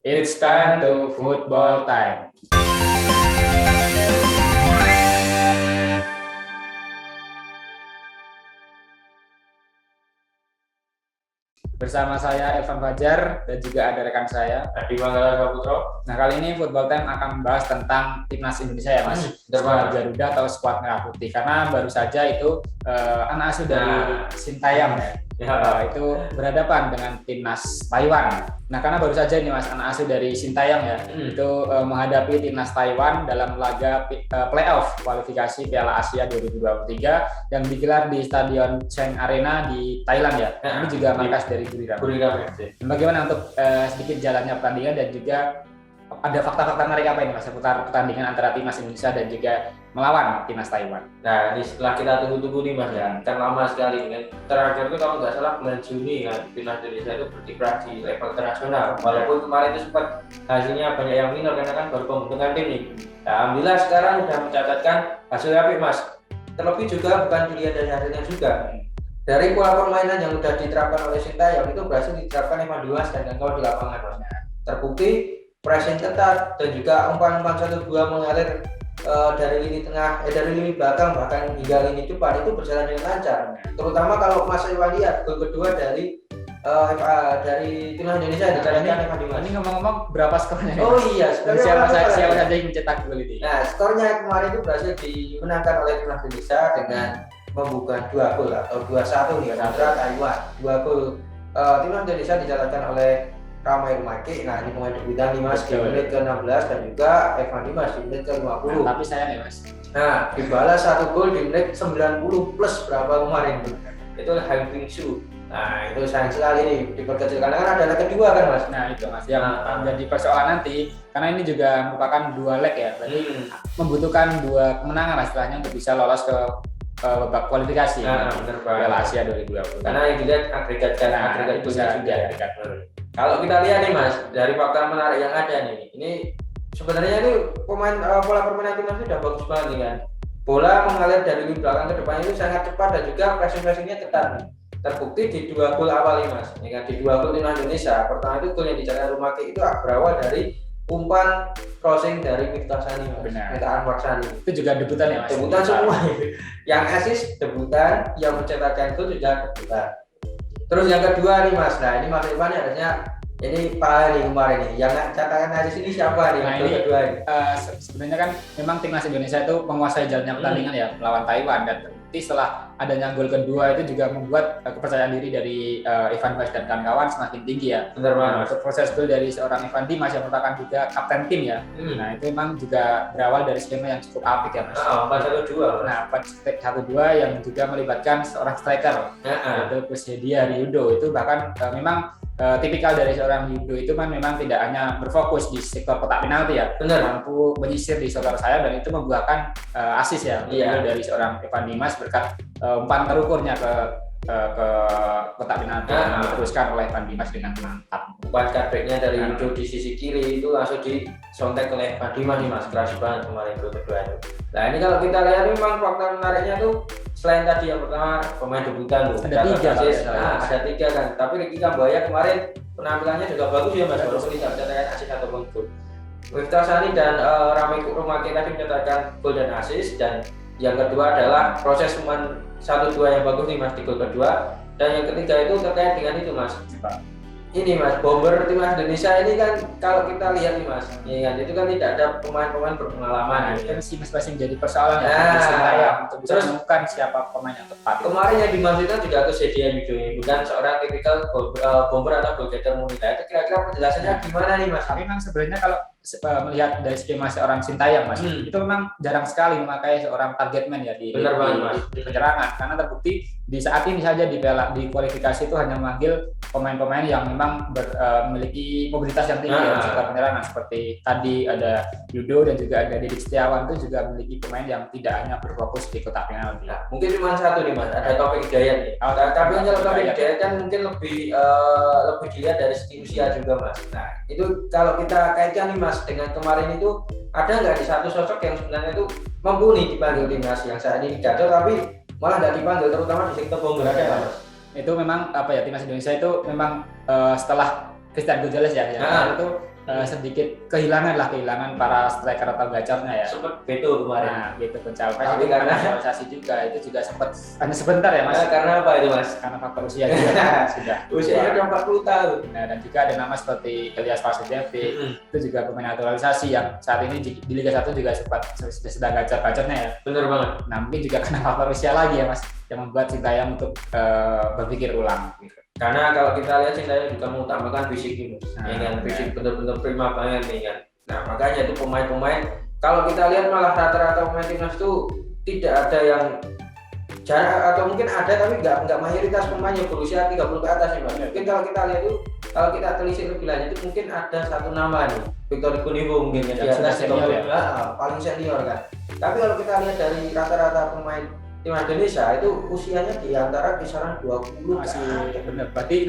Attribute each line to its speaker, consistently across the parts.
Speaker 1: It's time to football time. Bersama saya Evan Fajar dan juga ada rekan saya
Speaker 2: Adi Manggala Saputro.
Speaker 1: Nah, kali ini Football Time akan membahas tentang timnas Indonesia ya Mas, skuad Garuda atau skuad Merah Putih. Karena baru saja itu anak asuh dari Sintayong itu berhadapan dengan timnas Taiwan. Nah, karena baru saja ini Mas, anak asuh dari Sintayong itu menghadapi timnas Taiwan dalam laga playoff kualifikasi Piala Asia 2023 yang digelar di Stadion Cheng Arena di Thailand ya. Ini juga markas dari Buriram. Bagaimana untuk sedikit jalannya pertandingan dan juga ada fakta-fakta menarik apa ini Mas seputar pertandingan antara timnas Indonesia dan juga melawan timnas Taiwan?
Speaker 2: Nah, ini setelah kita tunggu-tunggu nih Mas ya, kan lama sekali kan. Terakhir itu kalau nggak salah bulan Juni kan, timnas Indonesia itu berkiprah di level internasional. Walaupun kemarin itu sempat hasilnya banyak yang minor karena kan baru pembentukan tim nih. Nah, alhamdulillah sekarang sudah mencatatkan hasil apik Mas. Terlebih juga bukan dilihat dari hasilnya juga. Dari pola permainan yang sudah diterapkan oleh Sintayong itu berhasil diterapkan Evan Dimas dan kawan di lapangan Mas. Terbukti pressing ketat dan juga umpan-umpan 1-2 mengalir dari lini tengah, dari lini belakang bahkan hingga lini depan itu berjalan dengan lancar. Terutama kalau Mas Iwan lihat gol kedua dari timnas Indonesia dijalankan Evan Dimas.
Speaker 1: Ini ngomong-ngomong berapa skornya?
Speaker 2: Oh iya,
Speaker 1: siapa saja yang mencetak gol ini?
Speaker 2: Nah, skornya kemarin itu berhasil dimenangkan oleh timnas Indonesia dengan membuka 2 gol atau 2-1 nih kontra Taiwan. 2 gol timnas Indonesia dijalankan oleh Ramai Rumaki. Nah, ini pemain debutan Dimas di menit ke-16 dan juga Evan Dimas di menit ke-50.
Speaker 1: Nah, tapi sayang ya Mas.
Speaker 2: Nah, dibalas 1 gol di menit 90 plus berapa kemarin tuh. Itu Hang Ping-Su. Nah, itu sayang sekali nih diperkecil karena kan ada leg kedua kan Mas.
Speaker 1: Nah, itu Mas yang menjadi persoalan nanti karena ini juga merupakan 2 leg ya. Berarti membutuhkan 2 kemenangan lah istilahnya untuk bisa lolos ke babak kualifikasi Piala Asia 2020.
Speaker 2: Karena yang dilihat agregat itu sudah. Kalau kita lihat nih Mas, dari fakta menarik yang ada nih, ini sebenarnya ini pola permainan timnas itu sudah bagus banget kan. Bola mengalir dari lini belakang ke depan itu sangat cepat dan juga pressing-pressingnya ketat. Terbukti di 2 gol awal nih Mas, ya kan, di 2 gol timnas Indonesia. Pertama itu gol yang dicetak Rumaki itu berawal dari umpan crossing dari Miftah Sani Mas. Miftah Anwar Sani.
Speaker 1: Itu juga debutan ya Mas.
Speaker 2: Debutan semua. Yang assist debutan, yang mencetakkan gol juga debutan. Terus yang kedua nih Mas, nah ini Mas Iwan harusnya ini Pak nih kemarin nih, yang catatan dari sini siapa nih?
Speaker 1: Nah ini kedua ini. Sebenarnya kan memang timnas Indonesia itu menguasai jalannya pertandingan ya melawan Taiwan dan terbukti setelah adanya gol kedua itu juga membuat kepercayaan diri dari Evan Dimas dan kawan-kawan semakin tinggi ya.
Speaker 2: Benar banget.
Speaker 1: Untuk proses gol dari seorang Evan Dimas yang merupakan juga kapten tim ya. Nah itu memang juga berawal dari skema yang cukup apik ya Mas.
Speaker 2: 4-1-2.
Speaker 1: Nah 4-1-2 yang juga melibatkan seorang striker yaitu Kusyedia Ryudo. Itu bahkan memang tipikal dari seorang Yudo itu kan memang tidak hanya berfokus di sektor kotak penalti ya, mampu menyisir di sektor sayap dan itu membuahkan assist ya dari seorang Evan Dimas berkat umpan terukurnya ke kotak penalti yang diteruskan oleh Evan Dimas dengan mantap.
Speaker 2: Umpan cutbacknya dari Yudo di sisi kiri itu langsung disontek oleh Evan Dimas nih Mas, keras banget kemarin gol kedua itu. Nah ini kalau kita lihat memang fakta menariknya tuh selain tadi yang pertama pemain debutan loh, ada 3 kan, tapi Ricky Kambuaya kemarin penampilannya juga bagus ya Mas, walaupun tidak mencetakkan assist ataupun gol. Miftah Sani dan Ramai Rumaki tadi mencetakkan gol dan assist, dan yang kedua adalah proses umpan 1-2 yang bagus nih Mas di gol kedua, dan yang ketiga itu terkait dengan itu Mas. Ini Mas, bomber timnas Indonesia ini kan kalau kita lihat nih Mas, ya kan itu kan tidak ada pemain-pemain berpengalaman.
Speaker 1: Itu masing-masing jadi persoalan untuk bisa menemukan siapa pemain yang tepat.
Speaker 2: Kemarin yang dimaksudkan juga Kusyedia Ryudo, bukan seorang tipikal bomber atau goal getter mulita. Itu kira-kira penjelasannya gimana nih Mas?
Speaker 1: Tapi memang sebenarnya kalau melihat dari skema seorang Sintayong Mas, itu memang jarang sekali memakai seorang target man ya di penyerangan, karena terbukti di saat ini saja di kualifikasi itu hanya memanggil pemain-pemain yang memang memiliki mobilitas yang tinggi di sektor penyerangan, seperti tadi ada Yudo dan juga ada Didik Setiawan, itu juga memiliki pemain yang tidak hanya berfokus di kotak penalti.
Speaker 2: Nah, mungkin cuma satu nih Mas, ada Taufik Hidayat nih. Tapi kalau Taufik Hidayat kan mungkin lebih dilihat dari segi usia juga Mas. Nah itu kalau kita kaitkan nih Mas dengan kemarin itu, ada nggak di satu sosok yang sebenarnya itu mumpuni dipanggil timnas yang saat ini gagal tapi malah nggak dipanggil, terutama di sektor bomber ada Mas?
Speaker 1: Itu memang timnas Indonesia itu memang setelah Christian Gonzalez ya, itu sedikit kehilangan para striker atau gacornya ya.
Speaker 2: Sempat veto kemarin.
Speaker 1: Nah, gitu pencapaian.
Speaker 2: Tapi karena
Speaker 1: naturalisasi juga itu juga sempat hanya sebentar ya Mas.
Speaker 2: Karena apa itu Mas?
Speaker 1: Karena faktor usia juga kan, sudah.
Speaker 2: Usianya udah 40 tahun.
Speaker 1: Nah, dan juga ada nama seperti Ilyas Farsidevic, itu juga pemain naturalisasi yang saat ini di Liga 1 juga sedang gacor-gacornya ya.
Speaker 2: Benar banget.
Speaker 1: Nah, mungkin juga karena faktor usia lagi ya Mas, yang membuat Sintayong untuk berpikir ulang gitu.
Speaker 2: Karena kalau kita lihat Sintayong juga mengutamakan fisik ini, fisik benar-benar prima banget nih kan. Nah makanya itu pemain-pemain kalau kita lihat malah rata-rata pemain timnas itu tidak ada yang jarak atau mungkin ada tapi nggak mayoritas pemain yang berusia 30 ke atas nih Mas. Mungkin kalau kita lihat itu kalau kita telisik lebih lanjut itu mungkin ada satu nama nih Victor Kunivo mungkin ya, di atas senior ya. Paling senior kan. Tapi kalau kita lihat dari rata-rata pemain timnas Indonesia itu usianya di antara kisaran 20
Speaker 1: masih benar. Berarti ini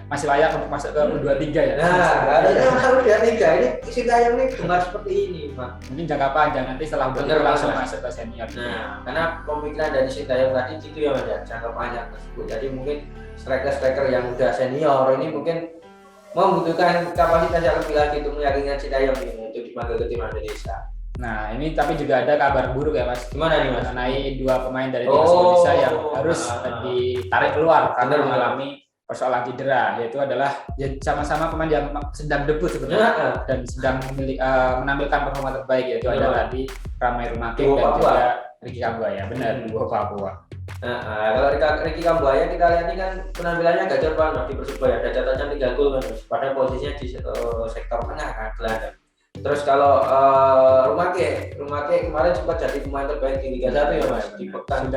Speaker 1: masih layak untuk masuk ke U23 ya.
Speaker 2: Nah, ini masuk U23 ini Sintayong ini gemar seperti ini, Pak.
Speaker 1: Mungkin jangka panjang nanti setelah benar langsung masuk ke senior.
Speaker 2: Nah, karena pemikiran dari Sintayong tadi itu ya Mas, jangka panjang tersebut. Jadi mungkin striker-striker yang udah senior ini mungkin membutuhkan kapasitas yang lebih lagi untuk meyakinkan Sintayong ini untuk dipanggil ke timnas Indonesia.
Speaker 1: Nah, ini tapi juga ada kabar buruk ya Mas.
Speaker 2: Gimana nih Mas?
Speaker 1: Mengenai 2 pemain dari timnas Indonesia yang harus ditarik keluar karena mengalami persoalan cedera, yaitu adalah sama-sama pemain yang sedang debut sebenarnya dan sedang menampilkan performa terbaik, yaitu adalah di Ramai Rumakik dan juga Ricky Kambuaya. Benar, dua Papua.
Speaker 2: Kalau Ricky Kambuaya kita lihat ini kan penampilannya gacor banget di Persebaya, ada catatan 3 gol kan, pada posisinya di sektor tengah kan gelandang. Terus kalau Rumake kemarin sempat jadi pemain terbaik di Liga 1 ya Mas, di pekan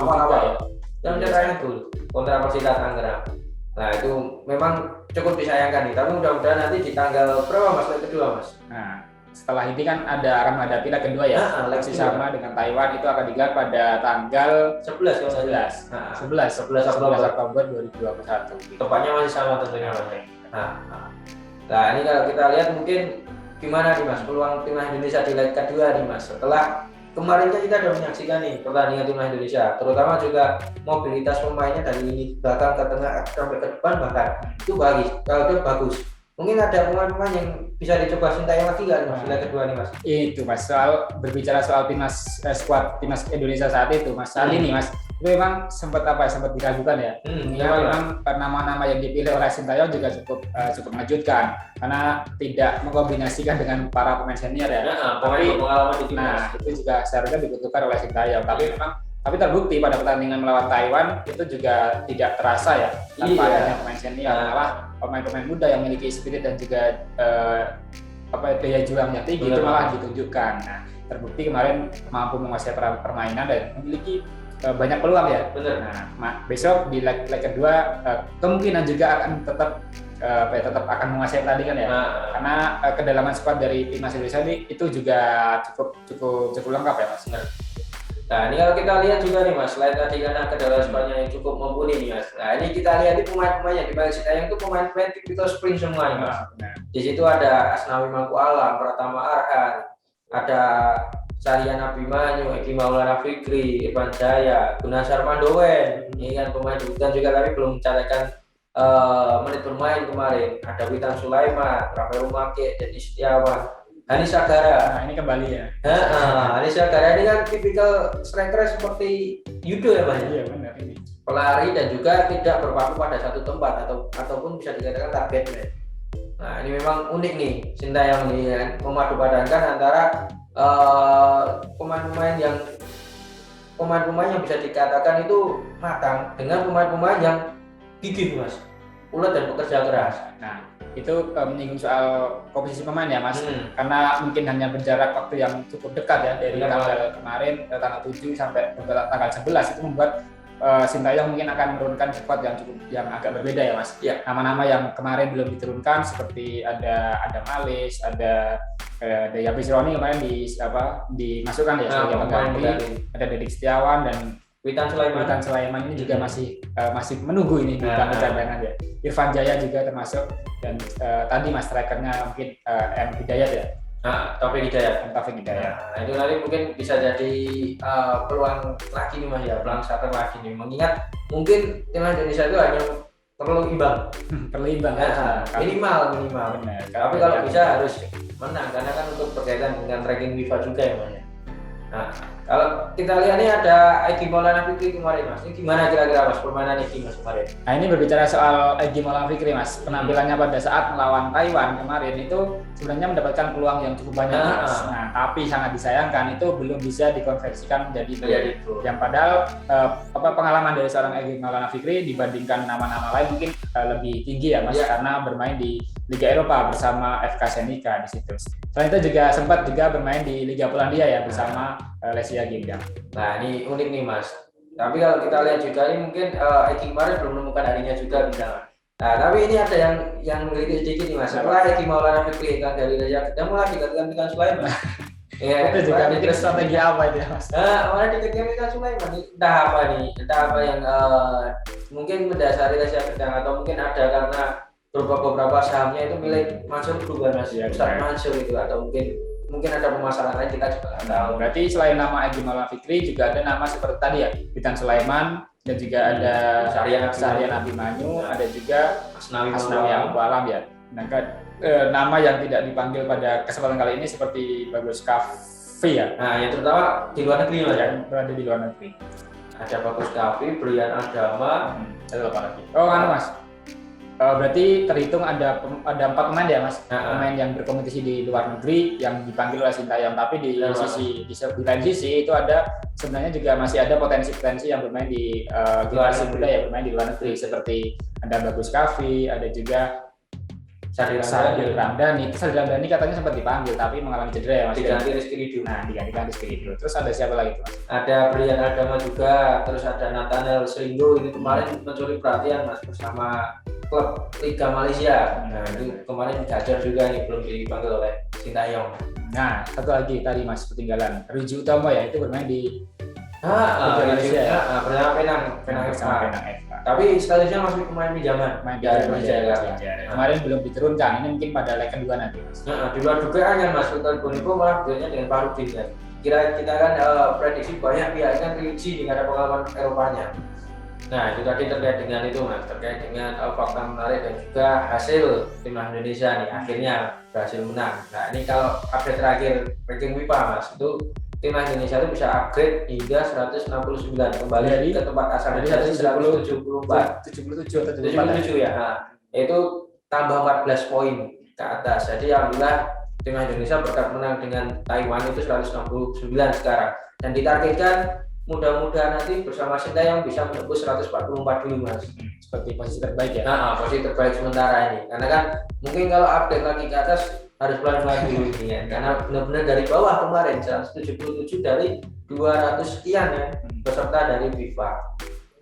Speaker 2: awal-awal yang mencetak gol kontra Persita Tangerang. Nah itu memang cukup disayangkan nih, tapi mudah-mudahan nanti di tanggal berapa Mas, leg kedua Mas?
Speaker 1: Nah setelah ini kan ada menghadapi leg kedua ya, masih sama dengan Taiwan, itu akan digelar pada tanggal 11 Oktober 2021.
Speaker 2: Tepatnya masih sama tentunya Mas. Nah ini kalau kita lihat mungkin gimana nih Mas peluang timnas Indonesia di leg kedua nih Mas, setelah kemarin kan kita sudah menyaksikan nih pertandingan timnas Indonesia, terutama juga mobilitas pemainnya dari lini belakang ke tengah sampai ke depan bahkan itu bagus. Mungkin ada pemain-pemain yang bisa dicoba Sintayong lagi nggak Mas di leg kedua nih Mas?
Speaker 1: Itu Mas, berbicara soal squad timnas Indonesia saat itu Mas, saat ini Mas, itu memang sempat diragukan ya. Memang nama-nama yang dipilih oleh Sintayong juga cukup mengejutkan karena tidak mengkombinasikan dengan para pemain senior ya. Nah, itu juga seharusnya dibutuhkan oleh Sintayong. Tapi terbukti pada pertandingan melawan Taiwan itu juga tidak terasa ya tanpa adanya pemain senior, malah pemain-pemain muda yang memiliki spirit dan juga daya juang yang tinggi itu malah ditunjukkan. Nah, terbukti kemarin mampu menguasai permainan dan memiliki banyak peluang ya. Nah, besok di leg kedua kemungkinan juga akan tetap akan menguasai pertandingan ya. Karena kedalaman squad dari timnas Indonesia ini itu juga cukup lengkap ya Mas.
Speaker 2: Nah ini kalau kita lihat juga nih Mas, selain tadi karena kedalaman squadnya yang cukup mumpuni nih Mas. Nah ini kita lihat di pemain-pemainnya di balik Sintayong itu pemain-pemain tipikal spring semua nih Mas. Di situ ada Asnawi Mangku Alam, Pratama Arhan, ada Sarian Abimanyu, Eki Maulana Fikri, Irfan Jaya, Gunasar Pandowen. Ini kan pemain debutan juga tapi belum mencatatkan menit bermain kemarin. Ada Witan Sulaiman, Rafael Rumake, Dedi Setiawan, Hanis Sagara.
Speaker 1: Nah ini kembali ya.
Speaker 2: Hanis Sagara ini kan tipikal striker seperti Yudo ya Mas.
Speaker 1: Iya benar ini.
Speaker 2: Pelari dan juga tidak berpaku pada satu tempat ataupun bisa dikatakan target man. Nah ini memang unik nih Sintayong ini kan, memadupadankan antara pemain-pemain yang bisa dikatakan itu matang dengan pemain-pemain yang gigih Mas, ulet dan bekerja keras.
Speaker 1: Nah itu menyinggung soal komposisi pemain ya Mas, karena mungkin hanya berjarak waktu yang cukup dekat ya dari tanggal kemarin tanggal 7 sampai tanggal 11 itu membuat Sintayong mungkin akan menurunkan squad yang agak berbeda ya Mas.
Speaker 2: Ya.
Speaker 1: Nama-nama yang kemarin belum diturunkan seperti ada Malis, ada Daya Bisroni kemarin dimasukkan ya sebagai pengganti, ada Dedik Setiawan dan
Speaker 2: Witan
Speaker 1: Sulaiman ini juga masih menunggu ini di bangku cadangan ya. Irfan Jaya juga termasuk dan tadi Mas strikernya mungkin M Hidayat ya.
Speaker 2: Taufik Hidayat.
Speaker 1: Nah,
Speaker 2: itu nanti mungkin bisa jadi peluang lagi nih Mas ya, peluang starter lagi nih. Mengingat mungkin timnas Indonesia itu hanya perlu imbang.
Speaker 1: Perlu imbang
Speaker 2: minimal.
Speaker 1: Benar.
Speaker 2: Tapi kalau bisa harus menang karena kan untuk berkaitan dengan ranking FIFA juga ya Mas. Nah, kalau kita lihat nih ada Egy Maulana Fikri kemarin Mas. Ini gimana kira-kira Mas permainan Egy Mas kemarin?
Speaker 1: Nah, ini berbicara soal Egy Maulana Fikri Mas. Penampilannya pada saat melawan Taiwan kemarin itu sebenarnya mendapatkan peluang yang cukup banyak Mas. Nah, tapi sangat disayangkan itu belum bisa dikonversikan menjadi gol. Yang padahal pengalaman dari seorang Egy Maulana Fikri dibandingkan nama-nama lain mungkin lebih tinggi ya Mas, karena bermain di Liga Eropa bersama FK Senica di situ. Selain itu juga sempat bermain di Liga Polandia ya bersama Lesia Ginga.
Speaker 2: Nah, ini unik nih Mas. Tapi kalau kita lihat juga ini mungkin Egy kemarin belum menemukan harinya juga bisa. Nah, tapi ini ada yang mengkritik sedikit nih Mas. Setelah Egy Maulana Fikri kan dari Lesia Ginga mulai digantikan Sulaiman.
Speaker 1: Ya, itu juga mikir strategi apa itu ya Mas?
Speaker 2: Mulai digantikan Sulaiman. Entah apa yang mungkin mendasari Lesia Ginga atau mungkin ada karena beberapa sahamnya itu milik Mansur Group Mas, Ustaz Mansur itu, atau mungkin ada permasalahan lain kita juga nggak tahu.
Speaker 1: Berarti selain nama Egy Maulana Fikri juga ada nama seperti tadi ya, Witan Sulaiman, dan juga ada Syahrian Abimanyu, ada juga Asnawi Abu Alam ya. Nah, nama yang tidak dipanggil pada kesempatan kali ini seperti Bagus Kafi ya.
Speaker 2: Nah, yang terutama di luar negeri Mas,
Speaker 1: yang berada di luar negeri.
Speaker 2: Ada Bagus Kafi, Brian Adama,
Speaker 1: ada apa lagi? Oh, Mas. Berarti terhitung ada 4 pemain ya Mas, pemain yang berkompetisi di luar negeri yang dipanggil oleh Sintayong, tapi di lain sisi itu ada sebenarnya juga masih ada potensi-potensi yang bermain di generasi muda yang bermain di luar negeri, seperti ada Bagus Kafi, ada juga Sadil Ramdhani. Sadil Ramdhani katanya sempat dipanggil tapi mengalami cedera ya Mas.
Speaker 2: Diganti Rizky Ridho.
Speaker 1: Nah, digantikan Rizky Ridho. Terus ada siapa lagi Mas?
Speaker 2: Ada Brian Adama juga, terus ada Nathaniel Seringo, ini kemarin mencuri perhatian Mas bersama klub Liga Malaysia. Nah, itu kemarin Gajar juga nih belum dipanggil oleh Sintayong.
Speaker 1: Nah, satu lagi tadi Mas ketinggalan. Riji Utomo ya, itu bermain di
Speaker 2: Liga Malaysia ya. Bersama Penang FK. Tapi statusnya masih pemain pinjaman.
Speaker 1: Main di Malaysia. Kemarin belum diturunkan. Ini mungkin pada leg kedua nanti Mas.
Speaker 2: Di luar dugaan kan Mas, Sultan Boniko malah duanya dengan Parudin kan. Kira kita kan prediksi banyak pihak kan Riji dengan ada pengalaman Eropanya. Nah, itu tadi terkait dengan itu Mas, terkait dengan fakta menarik dan juga hasil timnas Indonesia nih akhirnya berhasil menang. Nah, ini kalau update terakhir ranking FIFA Mas, itu timnas Indonesia itu bisa upgrade hingga 169 kembali ke tempat asalnya dari 177 ya. Nah, itu tambah 14 poin ke atas. Jadi alhamdulillah timnas Indonesia berkat menang dengan Taiwan itu 169 sekarang, dan ditargetkan mudah-mudahan nanti bersama Sintayong bisa menembus 144 dulu Mas.
Speaker 1: Seperti posisi terbaik ya.
Speaker 2: Posisi terbaik sementara ini. Karena kan mungkin kalau update lagi ke atas harus pelan-pelan dulu ini ya. Karena benar-benar dari bawah kemarin 177 dari 200 sekian ya peserta dari FIFA.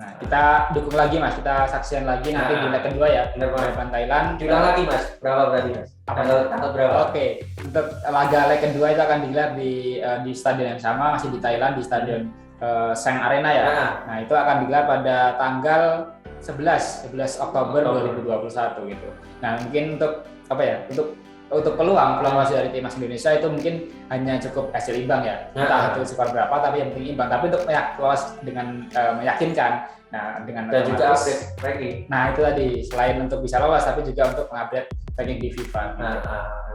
Speaker 1: Nah, kita dukung lagi Mas, kita saksikan lagi nanti di leg kedua ya. Depan Thailand.
Speaker 2: Diulang lagi Mas, berapa berarti Mas? Tanggal berapa?
Speaker 1: Oke, untuk laga leg kedua itu akan digelar di stadion yang sama, masih di Thailand, di stadion Seng Arena ya. Nah, itu akan digelar pada tanggal 11 Oktober 2021 gitu. Nah, mungkin untuk untuk peluang masih dari timnas Indonesia itu mungkin hanya cukup hasil imbang ya. Entah itu skor berapa tapi yang penting imbang. Tapi untuk lolos dengan meyakinkan. Nah, dengan
Speaker 2: dan juga update ranking.
Speaker 1: Nah, itu tadi selain untuk bisa lolos tapi juga untuk mengupdate ranking di FIFA.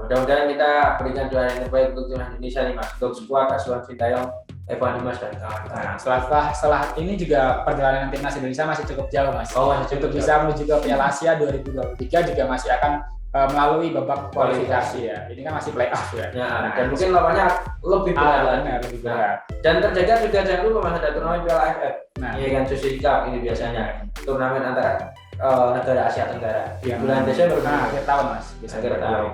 Speaker 2: Mudah-mudahan kita berikan doa yang terbaik untuk timnas Indonesia nih Mas. Untuk skuad asuhan Sintayong, Evan Dimas dan kawan-kawan.
Speaker 1: Setelah ini juga perjalanan timnas Indonesia masih cukup jauh Mas. Untuk bisa menuju ke Piala Asia 2023 juga masih akan melalui babak kualifikasi ya. Ini kan masih playoff ya.
Speaker 2: Dan mungkin lawannya lebih berat. Dan terjaga juga jangan lupa Mas, ada turnamen Piala AFF. Iya kan, Suzuki Cup ini biasanya turnamen antara negara Asia Tenggara di bulan Desember.
Speaker 1: Akhir tahun Mas.
Speaker 2: Akhir tahun.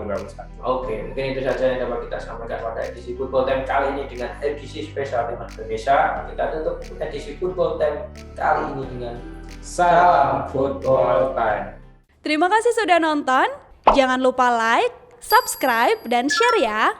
Speaker 2: Oke, mungkin itu saja yang dapat kita sampaikan pada edisi Football Time kali ini dengan edisi spesial timnas Indonesia. Kita tutup edisi Football Time kali ini dengan
Speaker 1: salam Football Time.
Speaker 3: Terima kasih sudah nonton. Jangan lupa like, subscribe, dan share ya.